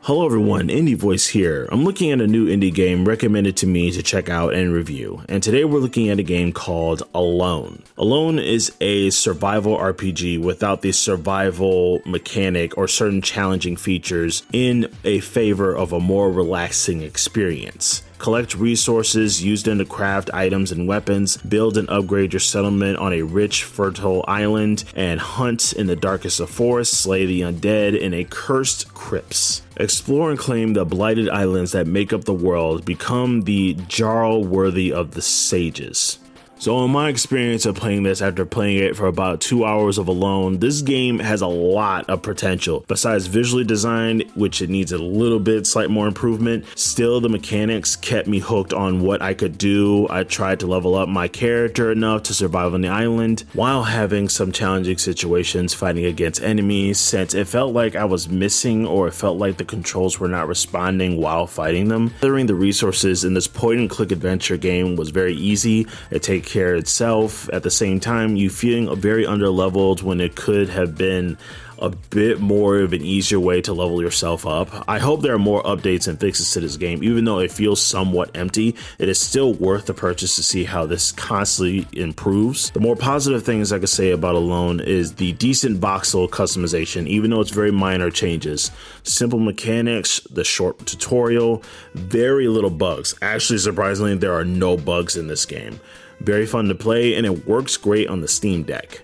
Hello everyone, IndieVoice here. I'm looking at a new indie game recommended to me to check out and review, and today we're looking at a game called Alone. Alone is a survival RPG without the survival mechanic or certain challenging features in a favor of a more relaxing experience. Collect resources used in to craft items and weapons, build and upgrade your settlement on a rich, fertile island, and hunt in the darkest of forests, slay the undead in a cursed crypts. Explore and claim the blighted islands that make up the world, become the Jarl worthy of the sages. So in my experience of playing this after playing it for about 2 hours of Alone, this game has a lot of potential. Besides visually designed, which it needs a little bit slight more improvement, still the mechanics kept me hooked on what I could do. I tried to level up my character enough to survive on the island while having some challenging situations fighting against enemies, since it felt like I was missing or it felt like the controls were not responding while fighting them. Gathering the resources in this point and click adventure game was very easy. It takes care of itself. At the same time, you feeling very underleveled when it could have been a bit more of an easier way to level yourself up. I hope there are more updates and fixes to this game. Even though it feels somewhat empty, it is still worth the purchase to see how this constantly improves. The more positive things I could say about Alone is the decent voxel customization, even though it's very minor changes. Simple mechanics, the short tutorial, very little bugs. Actually, surprisingly, there are no bugs in this game. Very fun to play, and it works great on the Steam Deck.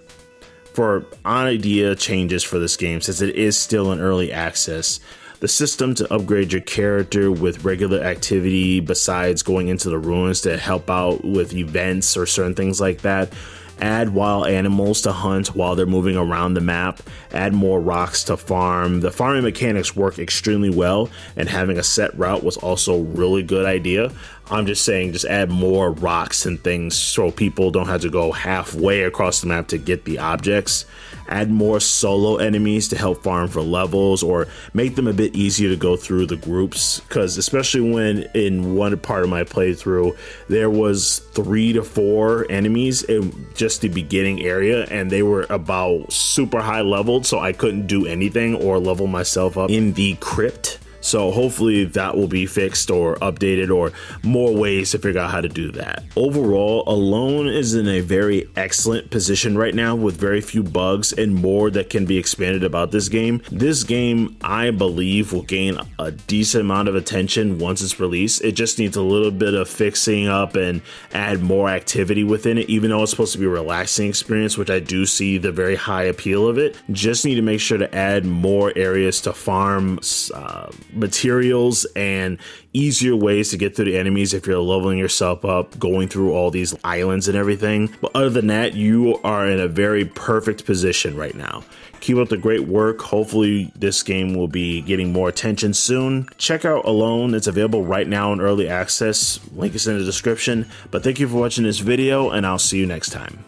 For idea changes for this game, since it is still in early access, the system to upgrade your character with regular activity besides going into the ruins to help out with events or certain things like that. Add wild animals to hunt while they're moving around the map. Add more rocks to farm. The farming mechanics work extremely well, and having a set route was also a really good idea. I'm just saying, just add more rocks and things so people don't have to go halfway across the map to get the objects. Add more solo enemies to help farm for levels, or make them a bit easier to go through the groups, because especially when in one part of my playthrough there was 3 to 4 enemies in just the beginning area, and they were about super high leveled, so I couldn't do anything or level myself up in the crypt. So hopefully that will be fixed or updated, or more ways to figure out how to do that. Overall, Alone is in a very excellent position right now with very few bugs and more that can be expanded about this game. This game, I believe, will gain a decent amount of attention once it's released. It just needs a little bit of fixing up and add more activity within it, even though it's supposed to be a relaxing experience, which I do see the very high appeal of it. Just need to make sure to add more areas to farm, materials, and easier ways to get through the enemies if you're leveling yourself up, going through all these islands and everything. But other than that, you are in a very perfect position right now. Keep up the great work. Hopefully this game will be getting more attention soon. Check out Alone. It's available right now in early access. Link is in the description. But thank you for watching this video, and I'll see you next time.